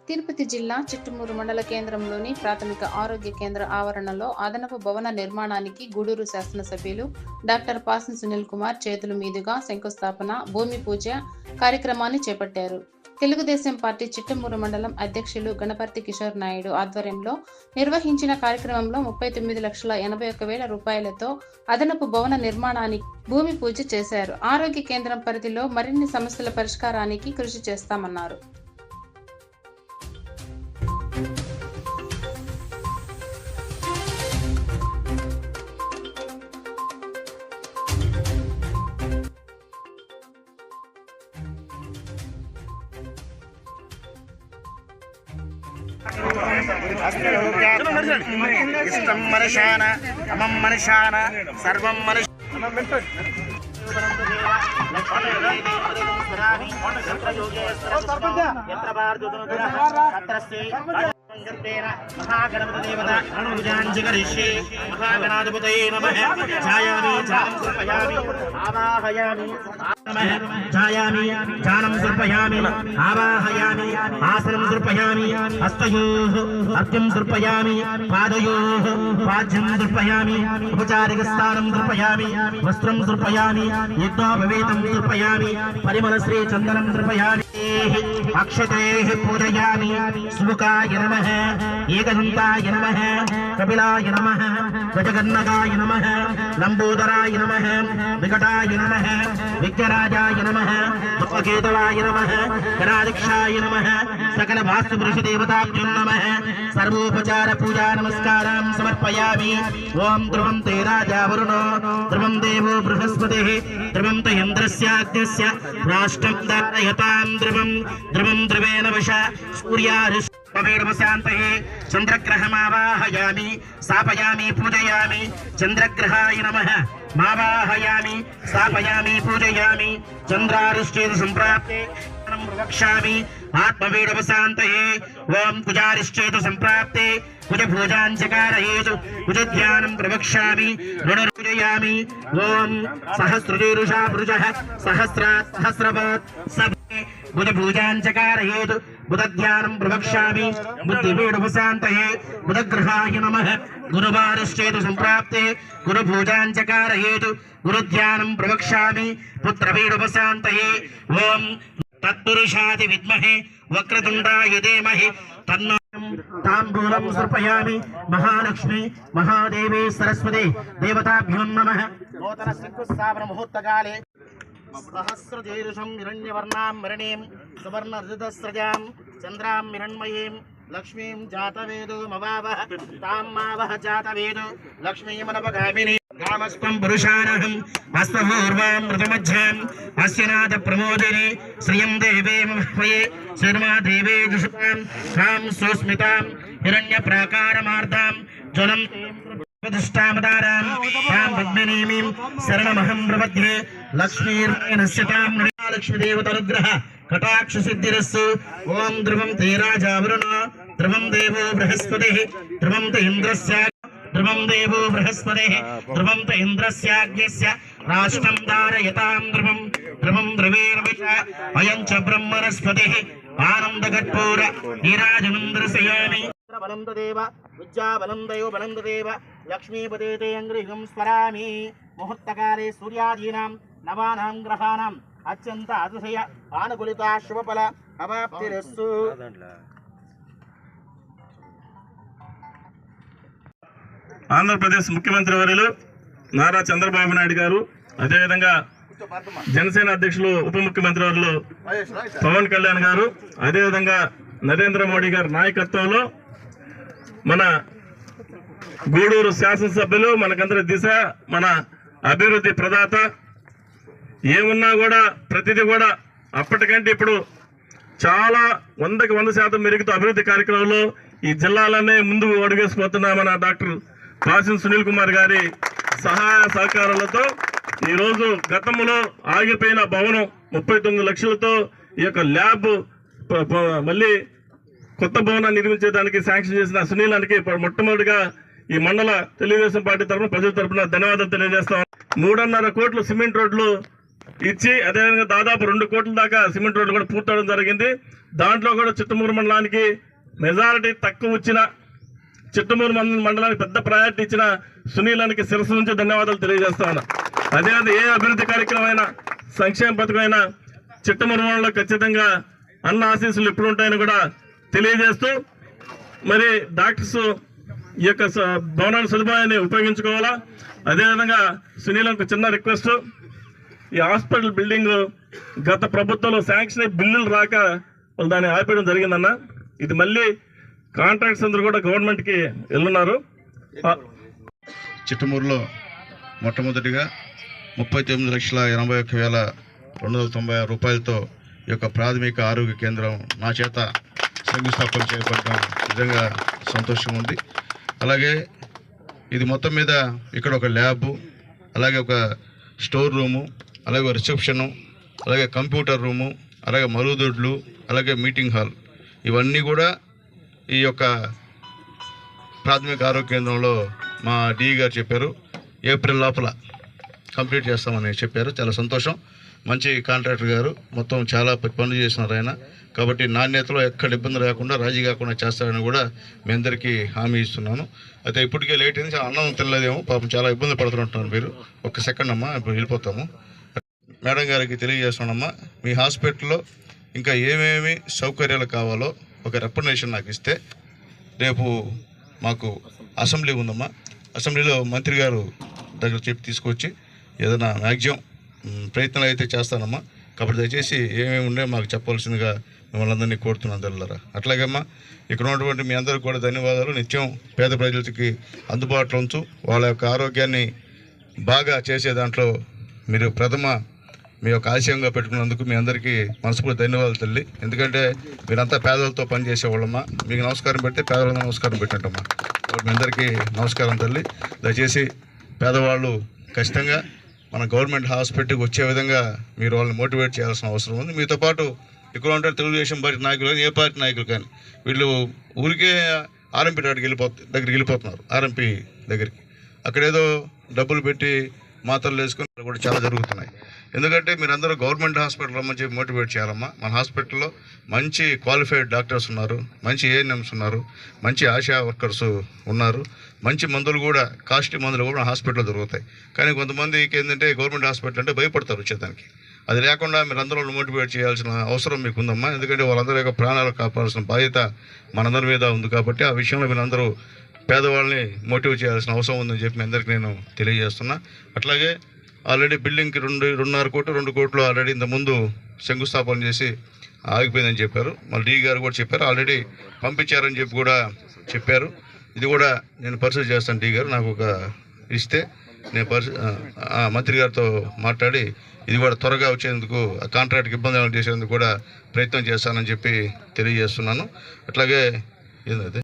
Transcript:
తిరుపతి జిల్లా చిట్టమూరు మండల కేంద్రంలోని ప్రాథమిక ఆరోగ్య కేంద్ర ఆవరణలో అదనపు భవన నిర్మాణానికి గూడూరు శాసనసభ్యులు డాక్టర్ పాసం సునీల్ కుమార్ చేతుల మీదుగా శంకుస్థాపన, భూమి పూజ కార్యక్రమాన్ని చేపట్టారు. తెలుగుదేశం పార్టీ చిట్టమూరు మండలం అధ్యక్షులు గణపర్తి కిషోర్ నాయుడు ఆధ్వర్యంలో నిర్వహించిన కార్యక్రమంలో 39,81,000 రూపాయలతో అదనపు భవన నిర్మాణానికి భూమి పూజ చేశారు. ఆరోగ్య కేంద్రం పరిధిలో మరిన్ని సమస్యల పరిష్కారానికి కృషి చేస్తామన్నారు. ఇష్టం మనిషాన అమం మనిషాన సర్వం మనిష महागणाधिपतये नमः। ध्यायामि ध्यानं समर्पयामि आवाहयामि ध्यायामि ध्यानं समर्पयामि आवाहयामि आसनं समर्पयामि हस्तयोः अर्घ्यं समर्पयामि पादयोः पाद्यं समर्पयामि उपचारिकस्नानं समर्पयामि वस्त्रं समर्पयामि यज्ञोपवीतं समर्पयामि परिमलश्री चन्दनं समर्पयामि अक्षतैः पूजयामि। सुमुखाय नमः, एकदन्ताय नमः, कपिलाय नमः, गजगन्नकाय नमः, लंबोदराय नमः, विकटाय नमः, विघ्नराजाय नमः, धूमकेतवाय नमः, गणाध्यक्षाय नमः, सकल वास्तुपुरुष देवताभ्यो नमः। सर्वोपचार पूजा नमस्कारां समर्पयामि। ओम ध्रुवं ते राजा वरुणो, ध्रुवं देवो बृहस्पतिः, ध्रुवं ते इन्द्रस्याग्निस्य राष्ट्रं धारयतां ध्रुवं ध्रुवं ध्रुवेण वशा सूर्यारुष्टवेणवशान्तये चन्द्रग्रहमावाहयामि स्थापयामि पूजयामि। चन्द्रग्रहाय नमः मावाहयामि स्थापयामि पूजयामि। चन्द्रारुष्टेन सम्प्राप्ते प्रवक्ष्यामि आत्मवेदवशान्तये। ओम कुजारिश्चेतु सम्प्राप्ते कुजभोजाञ्चकारयेतु कुजध्यानं प्रवक्ष्यामि ऋणपूजयामि। ओम सहस्रजीरुषा पुरुषः सहस्रात् सहस्रपात् सभे बुधभूजाञ्चकारयेतु बुधध्यानं प्रवक्ष्यामि बुद्धिवेदवशान्तये। बुधग्रहाय नमः गुरुवारश्चेतु सम्प्राप्ते गुरुभूजाञ्चकारयेतु गुरुध्यानं प्रवक्ष्यामि पुत्रवेदवशान्तये। ओम तत्पुरुषादि विद्महे वक्रतुण्डाय धीमहि तन्नो ताम्बूलं समर्पयामि। महालक्ष्मी महादेवी सरस्वती देवताभ्यो नमः। नूतन शंकुस्थापन मुहूर्तकाले सहस्रजीरुषं हिरण्यवर्णां मरणीं सुवर्णरजतस्रजां चन्द्रां हिरण्मयीं लक्ष्मीं जातवेदो मवावह तां मावह जातवेदो लक्ष्मीमनवगामिनी कामस्त्वं पुरुषानहम् अस्तपूर्वां मृतमध्याम् अस्य नाथ प्रमोदिनी श्रियं देवे मह्वये शर्मा देवे जुषतां कां सुस्मितां हिरण्यप्राकारमार्तां ज्वलं प्रतिष्ठामदारां तां पद्मिनीमीं शरणमहं प्रपद्ये। लक्ष्मीर्नश्यतां लक्ष्मीदेवतानुग्रह कटाक्ष सिद्धिरस्तु। ओम ध्रुवं ते राजा वरुणो, ध्रुवं देवो बृहस्पतिः, ध्रुवं ते इन्द्रस्य, ध्रुवं देवो बृहस्पतिः, ध्रुवं ते इन्द्रस्याग्निस्य राष्ट्रं धारयतां ध्रुवं ध्रुवं ध्रुवेण वशा अयं च ब्रह्मणस्पतिः आनन्दकर्पूर नीराजनं दर्शयामि। बलन्ददेव विद्याबलन्दयो बलन्ददेव लक्ष्मीपते ते अङ्गृहं स्मरामि। मुहूर्तकाले सूर्यादीनां नवानां ग्रहाणाम् अत्यन्त अतिशय आनुकूलिता शुभफल अवाप्तिरस्तु। ఆంధ్రప్రదేశ్ ముఖ్యమంత్రి వర్యులు నారా చంద్రబాబు నాయుడు గారు, అదేవిధంగా జనసేన అధ్యక్షులు ఉప ముఖ్యమంత్రి వర్యులు పవన్ కళ్యాణ్ గారు, అదేవిధంగా నరేంద్ర మోడీ గారి నాయకత్వంలో మన గూడూరు శాసనసభ్యులు మనకందరి దిశ, మన అభివృద్ధి ప్రదాత, ఏమున్నా కూడా ప్రతిదీ కూడా అప్పటికంటే ఇప్పుడు చాలా 100కి 100% మెరుగుతూ అభివృద్ధి కార్యక్రమంలో ఈ జిల్లాలనే ముందు అడుగేసిపోతున్న మన డాక్టర్ పాసం సునీల్ కుమార్ గారి సహాయ సహకారాలతో ఈరోజు గతంలో ఆగిపోయిన భవనం 39 లక్షలతో ఈ యొక్క ల్యాబ్ మళ్ళీ కొత్త భవనాన్ని నిర్మించేదానికి శాంక్షన్ చేసిన సునీలానికి మొట్టమొదటిగా ఈ మండల తెలుగుదేశం పార్టీ తరఫున ప్రజల తరఫున ధన్యవాదాలు తెలియజేస్తాం. 3.5 కోట్లు సిమెంట్ రోడ్లు ఇచ్చి అదేవిధంగా దాదాపు 2 కోట్ల దాకా సిమెంట్ రోడ్లు కూడా పూర్తవడం జరిగింది. దాంట్లో కూడా చిట్టమూరు మండలానికి మెజారిటీ తక్కువ వచ్చిన చిట్టమూరు మండలానికి పెద్ద ప్రయారిటీ ఇచ్చిన సునీలానికి శిరస్సు నుంచి ధన్యవాదాలు తెలియజేస్తా ఉన్నా. అదేవిధంగా ఏ అభివృద్ధి కార్యక్రమం అయినా సంక్షేమ పథకమైనా చిట్టమూరు మండలంలో ఖచ్చితంగా అన్న ఆశీస్సులు ఎప్పుడు ఉంటాయని కూడా తెలియజేస్తూ మరి డాక్టర్స్ ఈ యొక్క భవనాల సదుపాయాన్ని ఉపయోగించుకోవాలా. అదేవిధంగా సునీలకు చిన్న రిక్వెస్ట్, ఈ హాస్పిటల్ బిల్డింగ్ గత ప్రభుత్వంలో శాంక్షన్ అయ్యి బిల్లులు రాక వాళ్ళు దాన్ని ఆపేయడం జరిగిందన్న. ఇది మళ్ళీ కాంట్రాక్ట్స్ అందరూ కూడా గవర్నమెంట్కి వెళ్ళున్నారు. చిట్టమూరులో మొట్టమొదటిగా 39,81,296 రూపాయలతో ఈ యొక్క ప్రాథమిక ఆరోగ్య కేంద్రం నా చేత శంకుస్థాపన చేయబడడం నిజంగా సంతోషం ఉంది. అలాగే ఇది మొత్తం మీద ఇక్కడ ఒక ల్యాబు, అలాగే ఒక స్టోర్ రూము, అలాగే ఒక రిసెప్షను, అలాగే కంప్యూటర్ రూము, అలాగే మరుగుదొడ్లు, అలాగే మీటింగ్ హాల్, ఇవన్నీ కూడా ఈ యొక్క ప్రాథమిక ఆరోగ్య కేంద్రంలో మా డిఈ గారు చెప్పారు ఏప్రిల్ లోపల కంప్లీట్ చేస్తామని చెప్పారు. చాలా సంతోషం. మంచి కాంట్రాక్టర్ గారు, మొత్తం చాలా పనులు చేసినారు ఆయన. కాబట్టి నాణ్యతలో ఎక్కడ ఇబ్బంది లేకుండా రాజీ కాకుండా చేస్తారని కూడా మీ అందరికీ హామీ ఇస్తున్నాను. అయితే ఇప్పటికే లేట్ అయింది, అన్నం తినలేదేమో, పాపం చాలా ఇబ్బంది పడుతుంటున్నారు మీరు. ఒక్క సెకండ్ అమ్మా, ఇప్పుడు వెళ్ళిపోతాము. మేడం గారికి తెలియజేస్తున్నామ్మా, మీ హాస్పిటల్లో ఇంకా ఏమేమి సౌకర్యాలు కావాలో ఒక రికమెండేషన్ నాకు ఇస్తే, రేపు మాకు అసెంబ్లీ ఉందమ్మా, అసెంబ్లీలో మంత్రి గారు దగ్గర చెప్పి తీసుకొచ్చి ఏదైనా మ్యాక్సిమం ప్రయత్నాలు అయితే చేస్తానమ్మా. కాబట్టి దయచేసి ఏమేమి ఉండే మాకు చెప్పాల్సిందిగా మిమ్మల్ని అందరినీ కోరుతున్నాను తెల్లరా. అట్లాగేమ్మా, ఇక్కడ ఉన్నటువంటి మీ అందరికీ కూడా ధన్యవాదాలు. నిత్యం పేద ప్రజలకి అందుబాటులో ఉంచు, వాళ్ళ యొక్క ఆరోగ్యాన్ని బాగా చేసే దాంట్లో మీరు మీ యొక్క ఆశయంగా పెట్టుకున్నందుకు మీ అందరికీ మనస్ఫూర్తి ధన్యవాదాలు తల్లి. ఎందుకంటే మీరంతా పేదలతో పనిచేసేవాళ్ళమ్మా, మీకు నమస్కారం పెడితే పేదవాళ్ళ నమస్కారం పెట్టినట్టమ్మా. మీ అందరికీ నమస్కారం తల్లి. దయచేసి పేదవాళ్ళు ఖచ్చితంగా మన గవర్నమెంట్ హాస్పిటల్కి వచ్చే విధంగా మీరు వాళ్ళని మోటివేట్ చేయాల్సిన అవసరం ఉంది. మీతో పాటు ఇక్కడ ఉంటే తెలుగుదేశం పార్టీ నాయకులు కానీ ఏ పార్టీ నాయకులు కానీ వీళ్ళు ఊరికే ఆర్ఎంపీ దగ్గరికి వెళ్ళిపోతున్నారు. ఆర్ఎంపీ దగ్గరికి అక్కడేదో డబ్బులు పెట్టి మాత్రలు వేసుకుని కూడా చాలా జరుగుతున్నాయి. ఎందుకంటే మీరందరూ గవర్నమెంట్ హాస్పిటల్ రమ్మని చెప్పి మోటివేట్ చేయాలమ్మా. మన హాస్పిటల్లో మంచి క్వాలిఫైడ్ డాక్టర్స్ ఉన్నారు, మంచి ఏఎన్ఎంస్ ఉన్నారు, మంచి ఆశా వర్కర్స్ ఉన్నారు, మంచి మందులు కూడా కాస్ట్లీ మందులు కూడా హాస్పిటల్లో దొరుకుతాయి. కానీ కొంతమందికి ఏంటంటే గవర్నమెంట్ హాస్పిటల్ అంటే భయపడతారు వచ్చేదానికి. అది లేకుండా మీరందరూ మోటివేట్ చేయాల్సిన అవసరం మీకు ఉందమ్మా. ఎందుకంటే వాళ్ళందరి యొక్క ప్రాణాలు కాపాడాల్సిన బాధ్యత మనందరి మీద ఉంది. కాబట్టి ఆ విషయంలో మీరందరూ పేదవాళ్ళని మోటివేట్ చేయాల్సిన అవసరం ఉందని చెప్పి మీ అందరికీ నేను తెలియజేస్తున్నా. అట్లాగే ఆల్రెడీ బిల్డింగ్కి 2 కోట్లు ఆల్రెడీ ఇంతకుముందు శంకుస్థాపన చేసి ఆగిపోయిందని చెప్పారు. మళ్ళీ డీ గారు కూడా చెప్పారు, ఆల్రెడీ పంపించారని చెప్పి కూడా చెప్పారు. ఇది కూడా నేను పరిశీలి చేస్తాను. డీ గారు నాకు ఒక ఇస్తే నేను మంత్రి గారితో మాట్లాడి ఇది కూడా త్వరగా వచ్చేందుకు కాంట్రాక్ట్కి ఇబ్బంది చేసేందుకు కూడా ప్రయత్నం చేస్తానని చెప్పి తెలియజేస్తున్నాను. అట్లాగే ఏంటంటే